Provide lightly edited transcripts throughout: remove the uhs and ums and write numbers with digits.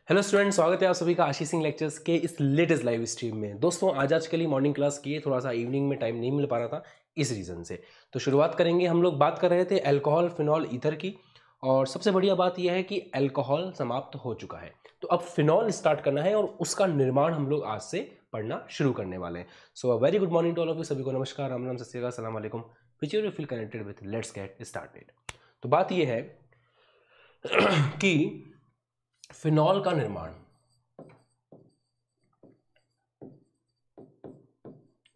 Hello student, स्वागत है आप सभी का आशीष सिंह लेक्चर्स के इस लेटेस्ट लाइव स्ट्रीम में। दोस्तों आज के लिए मॉर्निंग क्लास की थोड़ा सा इवनिंग में टाइम नहीं मिल पा रहा था, इस रीज़न से। तो शुरुआत करेंगे। हम लोग बात कर रहे थे अल्कोहल, फिनॉल, ईथर की। और सबसे बढ़िया बात यह है कि अल्कोहल समाप्त हो चुका है, तो अब फिनॉल स्टार्ट करना है और उसका निर्माण हम लोग आज से पढ़ना शुरू करने वाले हैं। So a very good morning to all of you. सभी को नमस्कार, राम राम, सत श्री अकाल, अस्सलाम वालेकुम। Which you feel connected with, let's get started. तो बात यह है कि फिनॉल का निर्माण,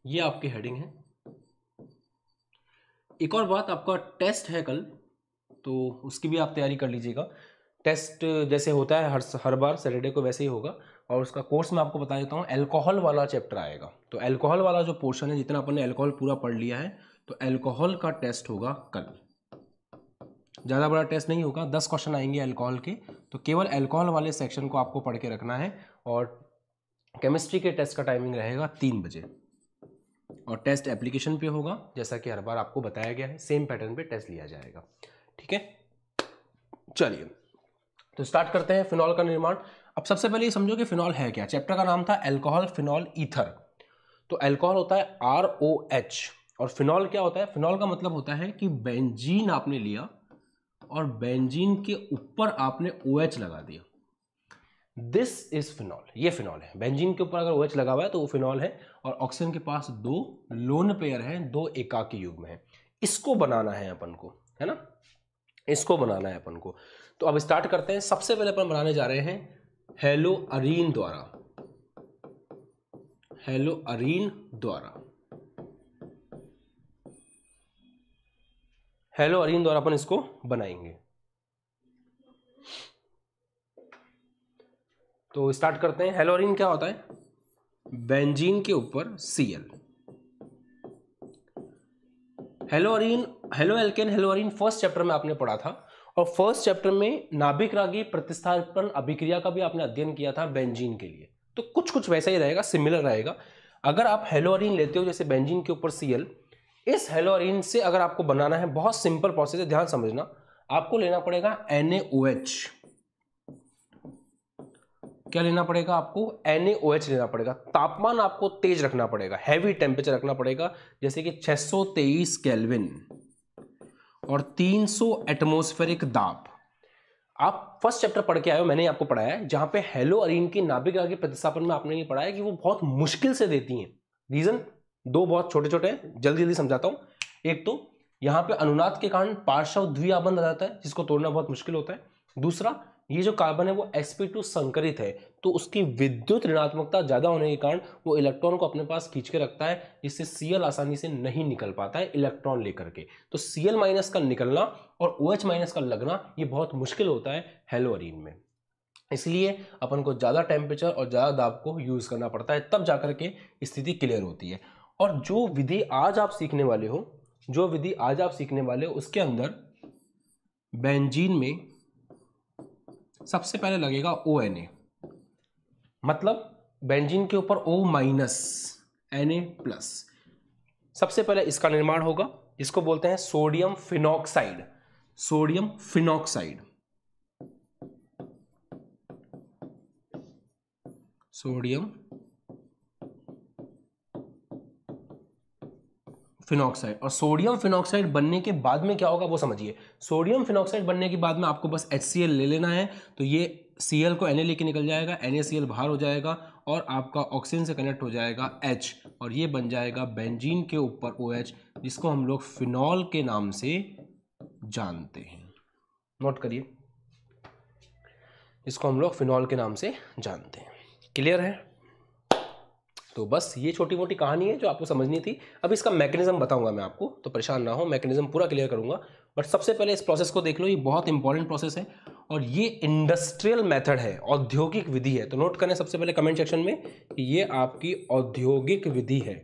ये आपकी हेडिंग है। एक और बात, आपका टेस्ट है कल, तो उसकी भी आप तैयारी कर लीजिएगा। टेस्ट जैसे होता है हर बार सैटरडे को, वैसे ही होगा। और उसका कोर्स मैं आपको बता देता हूँ, अल्कोहल वाला चैप्टर आएगा। तो अल्कोहल वाला जो पोर्शन है, जितना अपन ने अल्कोहल पूरा पढ़ लिया है, तो अल्कोहल का टेस्ट होगा कल। ज़्यादा बड़ा टेस्ट नहीं होगा, 10 क्वेश्चन आएंगे अल्कोहल के। तो केवल अल्कोहल वाले सेक्शन को आपको पढ़ के रखना है। और केमिस्ट्री के टेस्ट का टाइमिंग रहेगा 3 बजे, और टेस्ट एप्लीकेशन पे होगा, जैसा कि हर बार आपको बताया गया है। सेम पैटर्न पे टेस्ट लिया जाएगा, ठीक है। चलिए तो स्टार्ट करते हैं फिनॉल का निर्माण। अब सबसे पहले ये समझो कि फिनॉल है क्या। चैप्टर का नाम था अल्कोहल, फिनॉल, ईथर। तो अल्कोहल होता है ROH, और फिनॉल क्या होता है? फिनॉल का मतलब होता है कि बेंजीन आपने लिया और बेंजीन के ऊपर आपने OH लगा दिया। दिस इज फिनॉल, ये फिनॉल है। बेंजीन के ऊपर अगर OH लगा हुआ है तो वो फिनॉल है। और ऑक्सीजन के पास 2 लोन पेयर हैं, 2 एकाकी युग्म है। इसको बनाना है अपन को, है ना, इसको बनाना है अपन को। तो अब स्टार्ट करते हैं। सबसे पहले अपन बनाने जा रहे हैं हेलोअरीन द्वारा, हेलोअरीन द्वारा, हेलोअरीन द्वारा अपन इसको बनाएंगे। तो स्टार्ट करते हैं। हेलोअरीन क्या होता है? बेंजीन के ऊपर Cl। Haloarene, halo alkane, haloarene first chapter में आपने पढ़ा था। और फर्स्ट चैप्टर में नाभिक रागी प्रतिस्थापन अभिक्रिया का भी आपने अध्ययन किया था बेंजीन के लिए। तो कुछ कुछ वैसा ही रहेगा, सिमिलर रहेगा। अगर आप हेलोअरीन लेते हो जैसे बेंजीन के ऊपर Cl, इस हेलोअरीन से अगर आपको बनाना है, बहुत सिंपल प्रोसेस है, ध्यान समझना। आपको लेना पड़ेगा NaOH। क्या लेना पड़ेगा आपको? NaOH लेना पड़ेगा। तापमान आपको तेज रखना पड़ेगा, हैवी टेम्परेचर रखना पड़ेगा, जैसे कि 623 केल्विन और 300 एटमॉस्फेरिक दाब। आप फर्स्ट चैप्टर पढ़ के आए हो, मैंने आपको पढ़ाया है, जहां पे हेलोअरीन की नाभिक रागी प्रतिस्थापन में आपने ये पढ़ा है कि वो बहुत मुश्किल से देती हैं। रीजन 2 बहुत छोटे छोटे हैं, जल्दी जल्दी समझाता हूं। एक तो यहां पे अनुनाद के कारण पार्श्व द्विआबंध आ जाता है, जिसको तोड़ना बहुत मुश्किल होता है। दूसरा, ये जो कार्बन है वो sp2 संकरित है, तो उसकी विद्युत ऋणात्मकता ज्यादा होने के कारण वो इलेक्ट्रॉन को अपने पास खींच के रखता है, जिससे Cl आसानी से नहीं निकल पाता है इलेक्ट्रॉन लेकर के। तो Cl माइनस का निकलना और OH माइनस का लगना ये बहुत मुश्किल होता है हेलोअरीन में। इसलिए अपन को ज्यादा टेम्परेचर और ज्यादा दाब को यूज करना पड़ता है, तब जाकर के स्थिति क्लियर होती है। और जो विधि आज आप सीखने वाले हो, जो विधि आज आप सीखने वाले हो, उसके अंदर बेंजीन में सबसे पहले लगेगा ONA, मतलब बेंजीन के ऊपर O माइनस Na+। सबसे पहले इसका निर्माण होगा, जिसको बोलते हैं sodium phenoxide. Sodium phenoxide, sodium phenoxide. और सोडियम फिनॉक्साइड बनने के बाद में क्या होगा वो समझिए। सोडियम फिनॉक्साइड बनने के बाद में आपको बस HCl ले लेना है, तो ये Cl को Na लेके निकल जाएगा, NaCl बाहर हो जाएगा और आपका ऑक्सीजन से कनेक्ट हो जाएगा H, और ये बन जाएगा बेंजीन के ऊपर OH, जिसको हम लोग फिनॉल के नाम से जानते हैं। नोट करिए, इसको हम लोग फिनॉल के नाम से जानते हैं। क्लियर है? तो बस ये छोटी मोटी कहानी है जो आपको समझनी थी। अब इसका मैकेनिज्म बताऊंगा मैं आपको, तो परेशान ना हो, मैकेनिज्म पूरा क्लियर करूंगा। बट सबसे पहले इस प्रोसेस को देख लो, ये बहुत इंपॉर्टेंट प्रोसेस है और ये इंडस्ट्रियल मेथड है, औद्योगिक विधि है। तो नोट करें सबसे पहले कमेंट सेक्शन में कि ये आपकी औद्योगिक विधि है,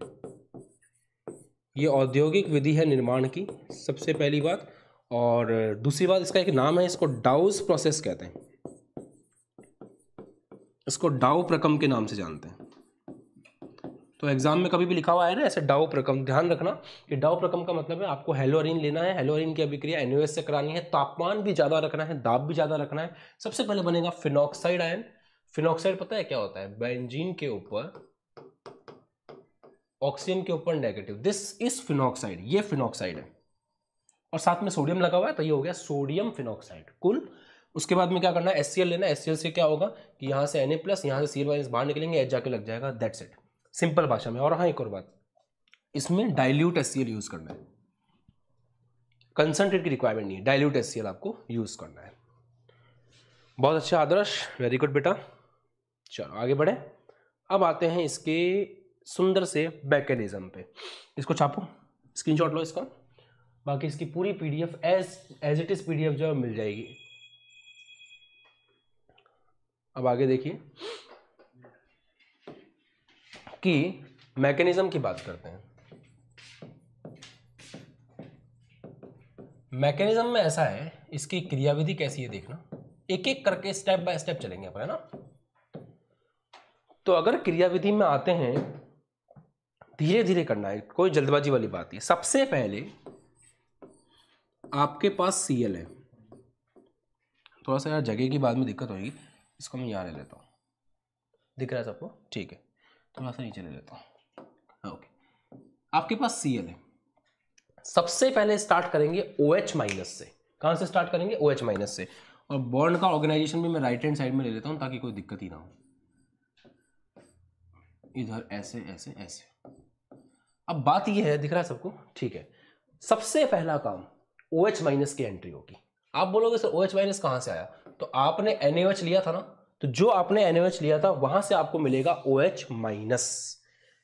ये औद्योगिक विधि है निर्माण की, सबसे पहली बात। और दूसरी बात, इसका एक नाम है, इसको डाउस प्रोसेस कहते हैं, इसको डाउ प्रक्रम के नाम से जानते हैं। तो एग्जाम में कभी भी लिखा हुआ है ना ऐसे डाउ प्रक्रम, ध्यान रखना कि डाउ प्रक्रम का मतलब है आपको हेलोअरीन लेना है, हेलोअरीन की अभिक्रिया NaOH से करानी है, तापमान भी ज्यादा रखना है, दाब भी ज्यादा रखना है। सबसे पहले बनेगा फिनॉक्साइड आयन, फिनॉक्साइड पता है क्या होता है? बेंजीन के ऊपर ऑक्सीजन के ऊपर नेगेटिव, दिस इज फिनॉक्साइड, ये फिनॉक्साइड है और साथ में सोडियम लगा हुआ है तो ये हो गया सोडियम फिनॉक्साइड कुल। उसके बाद में क्या करना है, HCl लेना है। HCl से क्या होगा कि यहां से Na+, यहां से Cl- बाहर निकलेंगे, H जाके लग जाएगा, दैट्स इट, सिंपल भाषा में। और हाँ एक और बात, इसमें डाइल्यूट HCl यूज करना है, कंसंट्रेट की रिक्वायरमेंट नहीं है, डाइल्यूट HCl आपको यूज करना है। बहुत अच्छा आदर्श, वेरी गुड बेटा। चलो आगे बढ़े। अब आते हैं इसके सुंदर से मैकेनिज्म पे। इसको छापो, स्क्रीनशॉट लो इसका, बाकी इसकी पूरी PDF as it is PDF जो है मिल जाएगी। अब आगे देखिए कि मैकेनिज्म की बात करते हैं। मैकेनिज्म में ऐसा है, इसकी क्रियाविधि कैसी है देखना, एक एक करके स्टेप बाय स्टेप चलेंगे अपन, है ना। तो अगर क्रियाविधि में आते हैं, धीरे धीरे करना है, कोई जल्दबाजी वाली बात नहीं। सबसे पहले आपके पास Cl है, थोड़ा सा यार जगह की बाद में दिक्कत होगी, इसको मैं यहाँ ले लेता हूँ, दिख रहा है सबको? ठीक है, थोड़ा सा नीचे ले लेता हूँ। ओके, आपके पास Cl है, सबसे पहले स्टार्ट करेंगे OH- से। कहां से स्टार्ट करेंगे? OH- से। और बॉन्ड का ऑर्गेनाइजेशन भी मैं राइट हैंड साइड में ले लेता हूं ताकि कोई दिक्कत ही ना हो, इधर ऐसे ऐसे ऐसे। अब बात यह है, दिख रहा है सबको? ठीक है, सबसे पहला काम OH- की एंट्री होगी। आप बोलोगे सर OH- कहां से आया? तो आपने NaOH लिया था ना, तो जो आपने NaOH लिया था वहां से आपको मिलेगा OH-।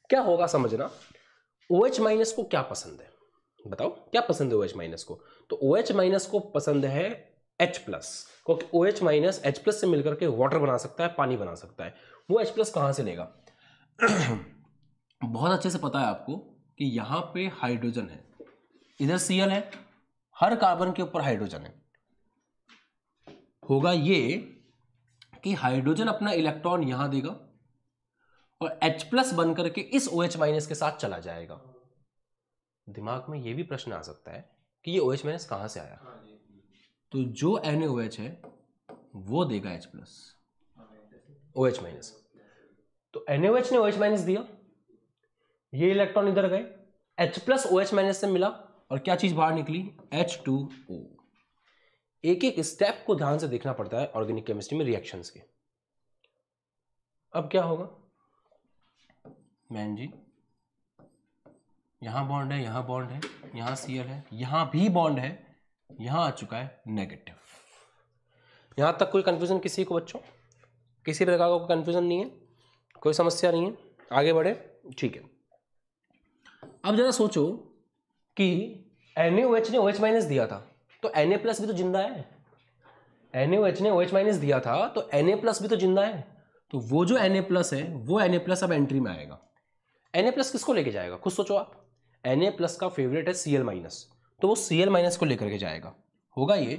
क्या होगा समझना, OH- को क्या पसंद है बताओ, क्या पसंद है OH- को? तो OH- को पसंद है H+, क्योंकि OH- H+ से मिलकर के वाटर बना सकता है, पानी बना सकता है। वो H+ कहां से लेगा? बहुत अच्छे से पता है आपको कि यहां पे हाइड्रोजन है, इधर Cl है, हर कार्बन के ऊपर हाइड्रोजन है। होगा ये कि हाइड्रोजन अपना इलेक्ट्रॉन यहां देगा और H+ बन करके इस OH- के साथ चला जाएगा। दिमाग में ये भी प्रश्न आ सकता है कि ये OH- कहां से आया? तो जो NaOH है वो देगा H+, OH-। तो NaOH ने OH- दिया, ये इलेक्ट्रॉन इधर गए, H+ OH- से मिला और क्या चीज बाहर निकली? H2O। एक एक स्टेप को ध्यान से देखना पड़ता है ऑर्गेनिक केमिस्ट्री में रिएक्शंस के। अब क्या होगा, बेंजीन, यहां बॉन्ड है, यहां बॉन्ड है, यहां Cl है, यहां भी बॉन्ड है, यहां आ चुका है नेगेटिव। यहां तक कोई कंफ्यूजन किसी को बच्चों? किसी प्रकार का कोई कंफ्यूजन नहीं है, कोई समस्या नहीं है, आगे बढ़े? ठीक है। अब जरा सोचो कि NaOH ने OH- दिया था, तो Na+ भी तो जिंदा है। NaOH ने OH- दिया था तो Na+ भी तो जिंदा है। तो वो जो Na+ है वो Na+ अब एंट्री में आएगा। Na+ किसको लेके जाएगा खुद सोचो आप? Na+ का फेवरेट है Cl-, तो वो Cl- को लेकर के जाएगा। होगा ये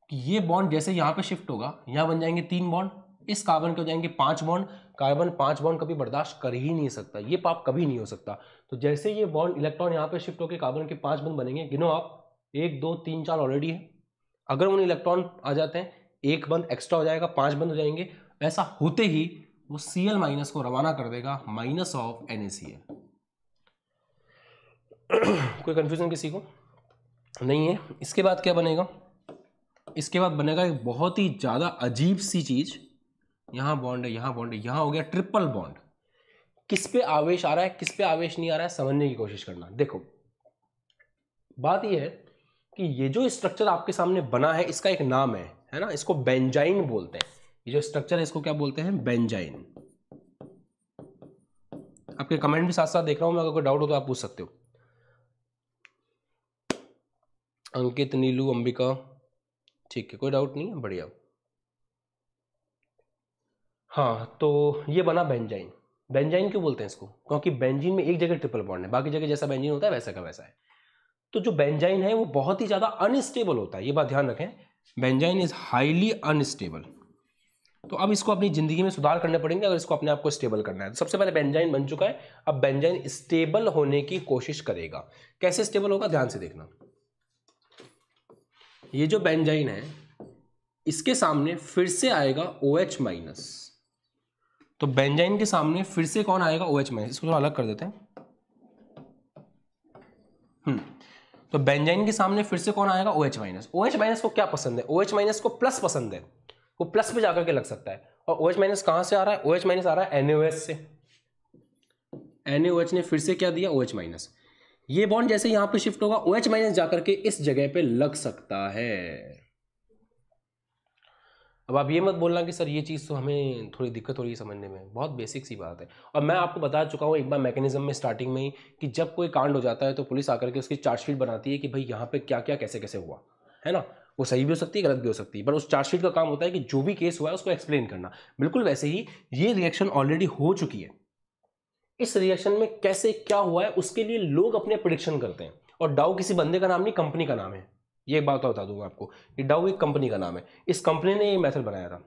कि ये बॉन्ड जैसे यहां पे शिफ्ट होगा, यहां बन जाएंगे 3 बॉन्ड, इस कार्बन के हो जाएंगे 5 बॉन्ड। कार्बन 5 बॉन्ड कभी बर्दाश्त कर ही नहीं सकता, ये पाप कभी नहीं हो सकता। तो जैसे ये बॉन्ड इलेक्ट्रॉन यहां पे शिफ्ट होकर कार्बन के 5 बॉन्ड बनेंगे, गिनो आप, 1 2 3 4 ऑलरेडी है। अगर उन इलेक्ट्रॉन आ जाते हैं, एक बंद एक्स्ट्रा हो जाएगा, 5 बंद हो जाएंगे। ऐसा होते ही वो Cl- को रवाना कर देगा माइनस ऑफ NaCl। कोई कंफ्यूजन किसी को नहीं है? इसके बाद क्या बनेगा? इसके बाद बनेगा एक बहुत ही ज्यादा अजीब सी चीज, यहां बॉन्ड है, यहां बॉन्ड है, यहां हो गया ट्रिपल बॉन्ड। किस पे आवेश आ रहा है, किस पे आवेश नहीं आ रहा है, समझने की कोशिश करना। देखो बात यह है कि ये जो स्ट्रक्चर आपके सामने बना है इसका एक नाम है ना, इसको बेंजाइन बोलते हैं। ये जो स्ट्रक्चर है इसको क्या बोलते हैं? बेंजाइन। आपके कमेंट भी साथ साथ देख रहा हूं मैं, अगर कोई डाउट हो तो आप पूछ सकते हो। अंकित, नीलू, अंबिका, ठीक है, कोई डाउट नहीं है, बढ़िया। हाँ, तो ये बना बेंजाइन। बेंजाइन क्यों बोलते हैं इसको? क्योंकि बेंजीन में एक जगह ट्रिपल बॉन्ड है, बाकी जगह जैसा बेंजीन होता है वैसा का वैसा है। तो जो बेंजाइन है वो बहुत ही ज्यादा अनस्टेबल होता है, ये बात ध्यान रखें, बेंजाइन इज हाईली अनस्टेबल। तो अब इसको अपनी जिंदगी में सुधार करने पड़ेंगे अगर इसको अपने आप को स्टेबल करना है। तो सबसे पहले बेंजाइन बन चुका है, अब बेंजाइन स्टेबल होने की कोशिश करेगा। कैसे स्टेबल होगा ध्यान से देखना। ये जो बेंजाइन है इसके सामने फिर से आएगा OH-। तो बेंजाइन के सामने फिर से कौन आएगा, OH माइनस। इसको थोड़ा अलग कर देते हैं। तो बेंजाइन के सामने फिर से कौन आएगा, OH माइनस। OH माइनस को क्या पसंद है, OH माइनस को प्लस पसंद है, वो प्लस पे जाकर के लग सकता है। और OH माइनस कहां से आ रहा है, OH माइनस आ रहा है NaOH से। NaOH ने फिर से क्या दिया, OH माइनस। ये बॉन्ड जैसे यहां पे शिफ्ट होगा, OH माइनस जाकर के इस जगह पे लग सकता है। अब आप ये मत बोलना कि सर ये चीज़ तो हमें थोड़ी दिक्कत हो रही है समझने में, बहुत बेसिक सी बात है। और मैं आपको बता चुका हूँ एक बार मैकेनिज्म में स्टार्टिंग में ही, कि जब कोई कांड हो जाता है तो पुलिस आकर के उसकी चार्जशीट बनाती है कि भाई यहाँ पे क्या क्या कैसे कैसे हुआ है ना। वो सही भी हो सकती है, गलत भी हो सकती है, पर उस चार्जशीट का काम होता है कि जो भी केस हुआ है उसको एक्सप्लेन करना। बिल्कुल वैसे ही ये रिएक्शन ऑलरेडी हो चुकी है, इस रिएक्शन में कैसे क्या हुआ है उसके लिए लोग अपने प्रिडिक्शन करते हैं। और डाउ किसी बंदे का नाम नहीं, कंपनी का नाम है। ये एक बात बता दूंगा आपको कि डाउ एक कंपनी का नाम है। इस कंपनी ने ये मेथड बनाया था।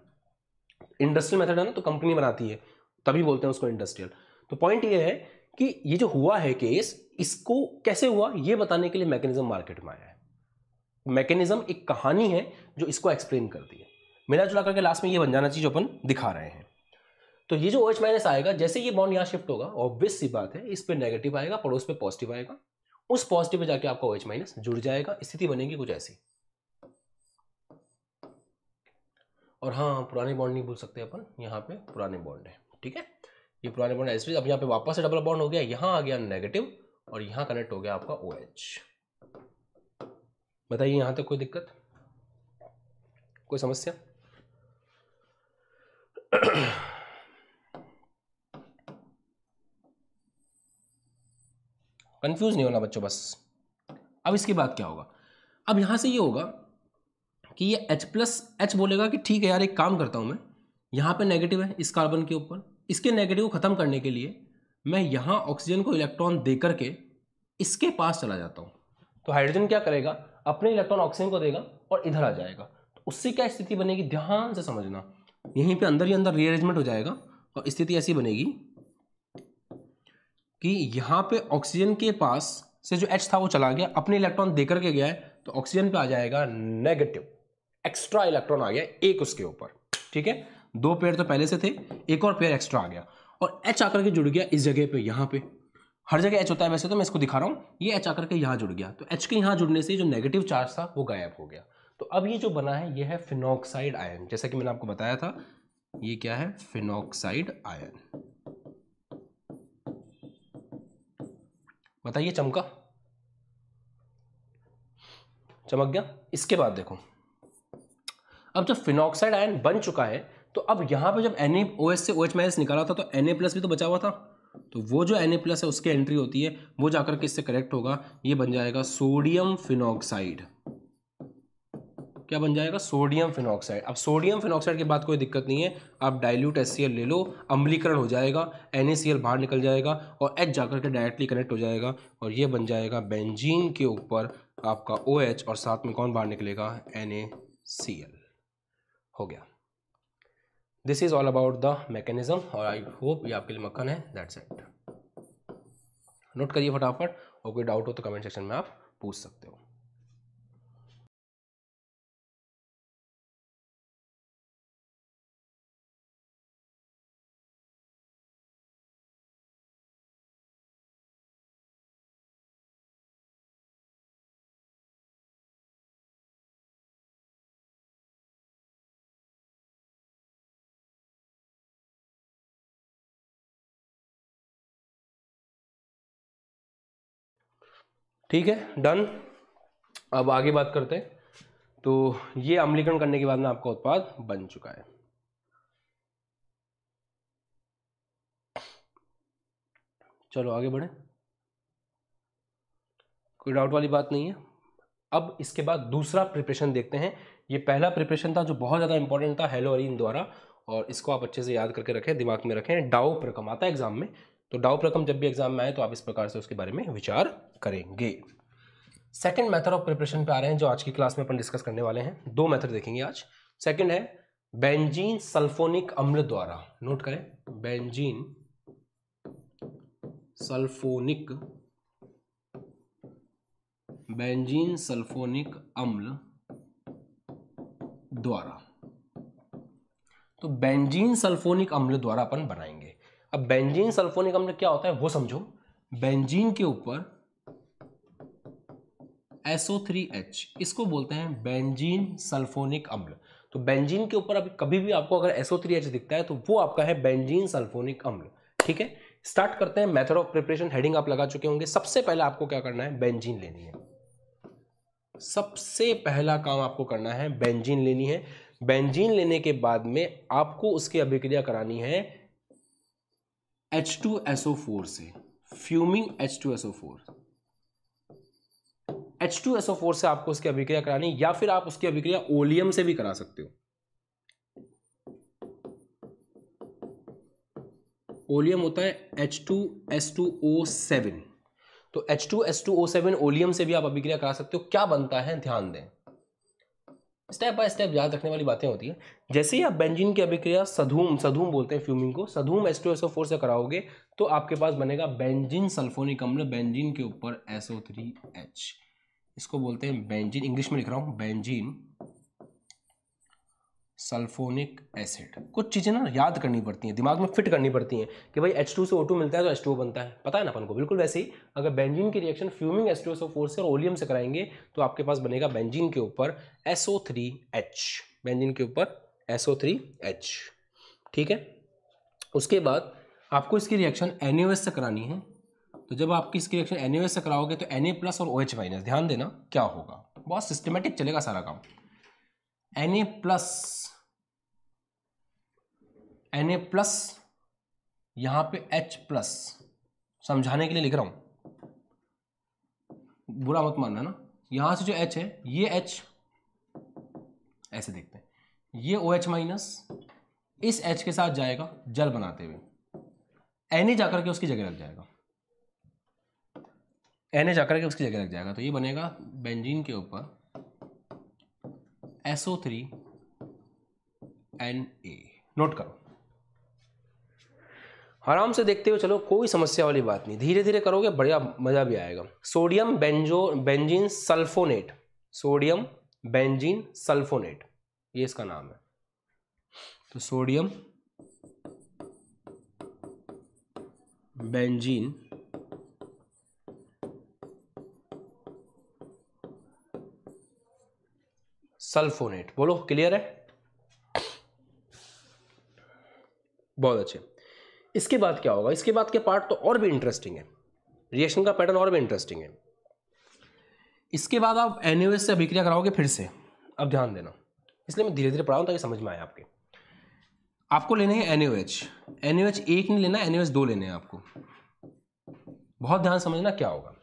इंडस्ट्रियल मेथड है ना, तो कंपनी बनाती है, तभी बोलते हैं उसको इंडस्ट्रियल। तो पॉइंट ये है कि ये जो हुआ है केस, इसको कैसे हुआ ये बताने के लिए मैकेनिज्म मार्केट में आया है। मैकेनिज्म एक कहानी है जो इसको एक्सप्लेन करती है। मिला जुला करके लास्ट में ये बन जाना चाहिए जो अपन दिखा रहे हैं। तो ये जो OH माइनस आएगा, जैसे ये बॉन्ड यहां शिफ्ट होगा, ऑब्वियस सी बात है, इस पे नेगेटिव आएगा, पड़ोस पे पॉजिटिव आएगा, उस पॉजिटिव पे जाके आपका OH माइनस जुड़ जाएगा। स्थिति बनेगी कुछ ऐसी। और हाँ, पुराने बॉन्ड नहीं भूल सकते अपन, यहाँ पे पुराने बॉन्ड है, ठीक है। ये पुराने बॉन्ड एसिड, अब यहाँ पे वापस से डबल बॉन्ड हो गया, यहाँ आ गया नेगेटिव और यहाँ कनेक्ट हो गया आपका OH। बताइए यहाँ तक कोई दिक्कत, कोई समस्या? कंफ्यूज नहीं होना बच्चों बस। अब इसके बाद क्या होगा, अब यहां से ये होगा कि ये H+ बोलेगा कि ठीक है यार, एक काम करता हूं मैं, यहां पे नेगेटिव है इस कार्बन के ऊपर, इसके नेगेटिव को खत्म करने के लिए मैं यहां ऑक्सीजन को इलेक्ट्रॉन दे करके इसके पास चला जाता हूं। तो हाइड्रोजन क्या करेगा, अपने इलेक्ट्रॉन ऑक्सीजन को देगा और इधर आ जाएगा। तो उससे क्या स्थिति बनेगी, ध्यान से समझना, यहीं पे अंदर ही अंदर रीअरेंजमेंट हो जाएगा और स्थिति ऐसी बनेगी कि यहां पे ऑक्सीजन के पास से जो H था वो चला गया, अपने इलेक्ट्रॉन देकर के गया है, तो ऑक्सीजन पे आ जाएगा नेगेटिव, एक्स्ट्रा इलेक्ट्रॉन आ गया एक उसके ऊपर, ठीक है। 2 पेयर तो पहले से थे, एक और पेयर एक्स्ट्रा आ गया और H आकर के जुड़ गया इस जगह पे, यहां पे हर जगह H होता है वैसे, तो मैं इसको दिखा रहा हूं, ये H आकर के यहां जुड़ गया, तो H के यहां जुड़ने से जो नेगेटिव चार्ज था वो गायब हो गया। तो अब ये जो बना है ये है फिनॉक्साइड आयन, जैसा कि मैंने आपको बताया था, ये क्या है, फिनॉक्साइड आयन। बताइए, चमका, चमक गया। इसके बाद देखो, अब जब फिनॉक्साइड आयन बन चुका है, तो अब यहां पे जब NaOH से OH माइनस निकाला था तो Na+ भी तो बचा हुआ था, तो वो जो Na+ है उसकी एंट्री होती है, वो जाकर के इससे करेक्ट होगा, ये बन जाएगा सोडियम फिनॉक्साइड। क्या बन जाएगा, सोडियम फिनॉक्साइड। अब सोडियम फिनॉक्साइड के बाद कोई दिक्कत नहीं है, आप डाइल्यूट HCl ले लो, अम्लीकरण हो जाएगा, NaCl बाहर निकल जाएगा और H जाकर के डायरेक्टली कनेक्ट हो जाएगा और ये बन जाएगा बेंजीन के ऊपर आपका OH और साथ में कौन बाहर निकलेगा, NaCl। हो गया। This is all about the mechanism और आई होप ये आपके लिए मक्खन है। That's it. नोट करिए फटाफट, और कोई डाउट हो तो कमेंट सेक्शन में आप पूछ सकते हो। ठीक है, डन। अब आगे बात करते हैं। तो ये अम्लीकरण करने के बाद में आपका उत्पाद बन चुका है। चलो आगे बढ़े, कोई डाउट वाली बात नहीं है। अब इसके बाद दूसरा प्रिपरेशन देखते हैं। ये पहला प्रिपरेशन था जो बहुत ज़्यादा इंपॉर्टेंट था हेलोअरीन द्वारा, और इसको आप अच्छे से याद करके रखें, दिमाग में रखें। डाउ प्रकम आता है एग्जाम में, तो डाउ प्रकम जब भी एग्जाम में आए तो आप इस प्रकार से उसके बारे में विचार करेंगे। सेकंड मेथड ऑफ प्रिपरेशन पे आ रहे हैं जो आज की क्लास में अपन डिस्कस करने वाले हैं। 2 मेथड देखेंगे आज। सेकंड है बेंजीन सल्फोनिक अम्ल द्वारा। नोट करें, बेंजीन सल्फोनिक अम्ल द्वारा। तो बेंजीन सल्फोनिक अम्ल द्वारा अपन बनाएंगे। अब बेंजीन सल्फोनिक अम्ल क्या होता है वो समझो। बेंजीन के ऊपर SO3H, इसको बोलते हैं बेंजीन सल्फोनिक अम्ल। तो बेंजीन के ऊपर अभी कभी भी आपको अगर SO3H दिखता है तो वो आपका है बेंजीन सल्फोनिक अम्ल। ठीक है, स्टार्ट करते हैं। मेथड ऑफ प्रिपरेशन हेडिंग आप लगा चुके होंगे। सबसे पहले आपको क्या करना है, बेंजीन लेनी है। सबसे पहला काम आपको करना है बेंजीन लेनी है। बेंजीन लेने के बाद में आपको उसकी अभिक्रिया करानी है H2SO4 से, फ्यूमिंग H2SO4। H2SO4 से आपको उसकी अभिक्रिया करानी, या फिर आप उसकी अभिक्रिया ओलियम से भी करा सकते हो। ओलियम होता है H2S2O7, तो H2S2O7 ओलियम से भी आप अभिक्रिया करा सकते हो। क्या बनता है ध्यान दें, स्टेप बाय स्टेप याद रखने वाली बातें होती है। जैसे ही आप बेंजीन की अभिक्रिया सधूम बोलते हैं फ्यूमिंग को, सधूम H2SO4 से कराओगे तो आपके पास बनेगा बेंजीन सल्फोनिक अम्ल। बेंजीन के ऊपर SO3H, इसको बोलते हैं बेंजीन, इंग्लिश में लिख रहा हूं बेंजीन सल्फोनिक एसिड। कुछ चीजें ना याद करनी पड़ती हैं, दिमाग में फिट करनी पड़ती हैं कि भाई H2 से O2 मिलता है तो H2O बनता है, पता है ना अपन को। बिल्कुल वैसे ही अगर बेंजीन की रिएक्शन फ्यूमिंग H2SO4 से और ओलियम से कराएंगे तो आपके पास बनेगा बेंजीन के ऊपर SO3H, बेंजीन के ऊपर SO3H। ठीक है, उसके बाद आपको इसकी रिएक्शन NaOH से करानी है। तो जब आपकी इसकी रिएक्शन NaOH से कराओगे तो Na+ और OH-, ध्यान देना क्या होगा, बहुत सिस्टमेटिक चलेगा सारा काम। Na+ यहां पे H+, समझाने के लिए लिख रहा हूं, बुरा मत मानना ना। यहां से जो H है ये H ऐसे देखते हैं, ये OH- इस H के साथ जाएगा जल बनाते हुए, Na जाकर के उसकी जगह लग जाएगा, Na जाकर के उसकी जगह लग जाएगा। तो ये बनेगा बेंजीन के ऊपर SO3Na। नोट करो, आराम से देखते हो चलो, कोई समस्या वाली बात नहीं, धीरे धीरे करोगे बढ़िया मजा भी आएगा। Sodium benzene sulphonate, sodium benzene sulphonate, ये इसका नाम है। तो सोडियम बेंजीन सल्फोनेट, बोलो क्लियर है, बहुत अच्छे। इसके बाद क्या होगा, इसके बाद के पार्ट तो और भी इंटरेस्टिंग है, रिएक्शन का पैटर्न और भी इंटरेस्टिंग है। इसके बाद आप NaOH से अभिक्रिया कराओगे फिर से। अब ध्यान देना, इसलिए मैं धीरे धीरे पढ़ा हूं ताकि समझ में आए आपके। आपको लेने हैं NaOH, NaOH एक नहीं लेना, NaOH 2 लेने हैं आपको। बहुत ध्यान समझना क्या होगा।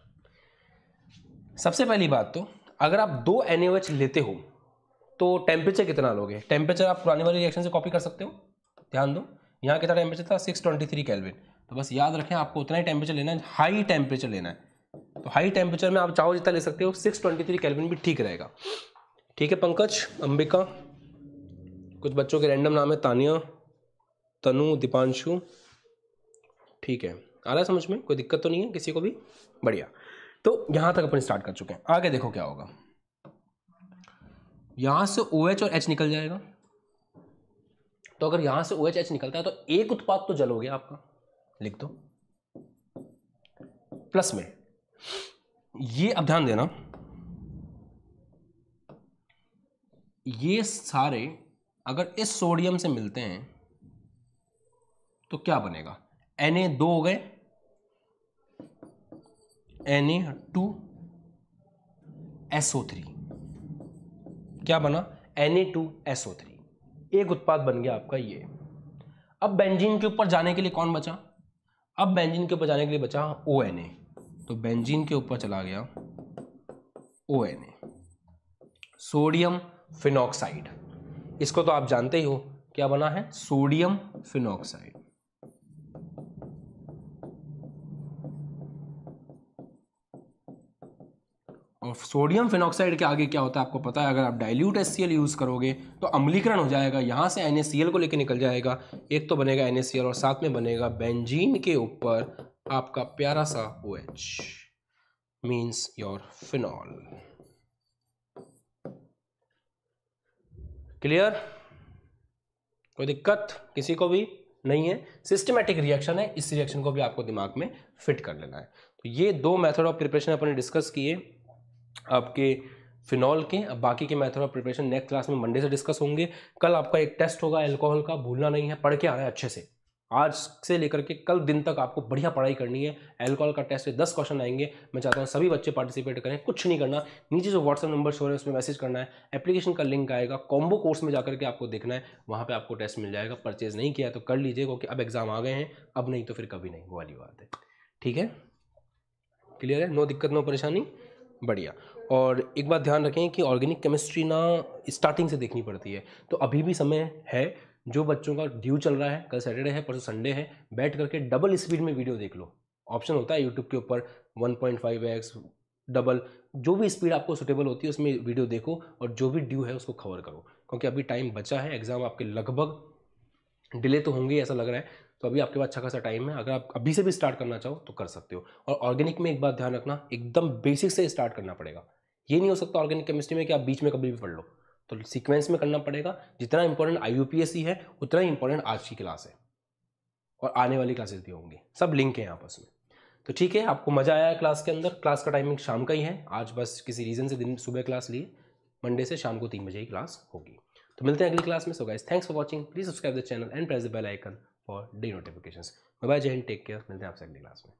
सबसे पहली बात तो अगर आप 2 NaOH लेते हो तो टेम्परेचर कितना लोगे, टेम्परेचर आप पुरानी वाली रिएक्शन से कॉपी कर सकते हो। ध्यान दो, यहाँ कितना टेम्परेचर था 623 केल्विन, तो बस याद रखें आपको उतना ही टेम्परेचर लेना है, हाई टेम्परेचर लेना है। तो हाई टेम्परेचर में आप चाहो जितना ले सकते हो, 623 केल्विन भी ठीक रहेगा। ठीक है पंकज, अंबिका, कुछ बच्चों के रैंडम नाम है, तानिया, तनु, दीपांशु। ठीक है, आ रहा है समझ में, कोई दिक्कत तो नहीं है किसी को भी, बढ़िया। तो यहां तक अपन स्टार्ट कर चुके हैं, आगे देखो क्या होगा। यहां से OH और H निकल जाएगा, तो अगर यहां से OH H निकलता है तो एक उत्पाद तो जल हो गया आपका, लिख दो प्लस में। ये अब ध्यान देना, ये सारे अगर इस सोडियम से मिलते हैं तो क्या बनेगा, Na 2 हो गए, Na2SO3, क्या बना Na2SO3, एक उत्पाद बन गया आपका ये। अब बेंजीन के ऊपर जाने के लिए कौन बचा, अब बेंजीन के ऊपर जाने के लिए बचा ONA, तो बेंजीन के ऊपर चला गया ONA, सोडियम फिनॉक्साइड। इसको तो आप जानते ही हो क्या बना है, सोडियम फिनॉक्साइड। और सोडियम फिनॉक्साइड के आगे क्या होता है आपको पता है, अगर आप डाइल्यूट HCl यूज करोगे तो अम्लीकरण हो जाएगा, यहां से NaCl को लेकर निकल जाएगा, एक तो बनेगा NaCl और साथ में बनेगा बेंजीन के ऊपर आपका प्यारा सा OH, means your phenol. Clear, कोई दिक्कत किसी को भी नहीं है, सिस्टमेटिक रिएक्शन है, इस रिएक्शन को भी आपको दिमाग में फिट कर लेना है। तो ये 2 मेथड ऑफ प्रिपरेशन अपने डिस्कस किए आपके फिनॉल के। अब बाकी के method of preparation next class में मंडे से डिस्कस होंगे। कल आपका एक टेस्ट होगा अल्कोहल का, भूलना नहीं है, पढ़ के आना है अच्छे से। आज से लेकर के कल दिन तक आपको बढ़िया पढ़ाई करनी है। अल्कोहल का टेस्ट से 10 क्वेश्चन आएंगे। मैं चाहता हूँ सभी बच्चे पार्टिसिपेट करें, कुछ नहीं करना, नीचे जो व्हाट्सएप नंबर शो है उसमें मैसेज करना है, एप्लीकेशन का लिंक आएगा, कॉम्बो कोर्स में जाकर के आपको देखना है, वहाँ पे आपको टेस्ट मिल जाएगा। परचेज नहीं किया तो कर लीजिए, क्योंकि अब एग्जाम आ गए हैं, अब नहीं तो फिर कभी नहीं, वो वाली बात है। ठीक है, क्लियर है, नो दिक्कत नो परेशानी, बढ़िया। और एक बात ध्यान रखें कि ऑर्गेनिक केमिस्ट्री ना स्टार्टिंग से देखनी पड़ती है, तो अभी भी समय है। जो बच्चों का ड्यू चल रहा है, कल सैटरडे है, परसों संडे है, बैठ करके डबल स्पीड में वीडियो देख लो। ऑप्शन होता है यूट्यूब के ऊपर 1.5x डबल, जो भी स्पीड आपको सुटेबल होती है उसमें वीडियो देखो, और जो भी ड्यू है उसको कवर करो, क्योंकि अभी टाइम बचा है। एग्जाम आपके लगभग डिले तो होंगे ऐसा लग रहा है, तो अभी आपके पास अच्छा खासा टाइम है। अगर आप अभी से भी स्टार्ट करना चाहो तो कर सकते हो। और ऑर्गेनिक में एक बात ध्यान रखना, एकदम बेसिक से स्टार्ट करना पड़ेगा। ये नहीं हो सकता ऑर्गेनिक केमिस्ट्री में कि आप बीच में कभी भी पढ़ लो, तो सीक्वेंस में करना पड़ेगा। जितना इंपॉर्टेंट IUPAC है उतना ही इंपॉर्टेंट आज की क्लास है, और आने वाली क्लासेस भी होंगी, सब लिंक है आपस में। तो ठीक है, आपको मजा आया है क्लास के अंदर। क्लास का टाइमिंग शाम का ही है, आज बस किसी रीज़न से दिन सुबह क्लास लिए, मंडे से शाम को 3 बजे ही क्लास होगी। तो मिलते हैं अगली क्लास में। So guys, thanks for watching, please subscribe the channel and press the bell icon for the notifications. Bye bye, Jai Hind, take care, मिलते हैं आपसे अगली क्लास में।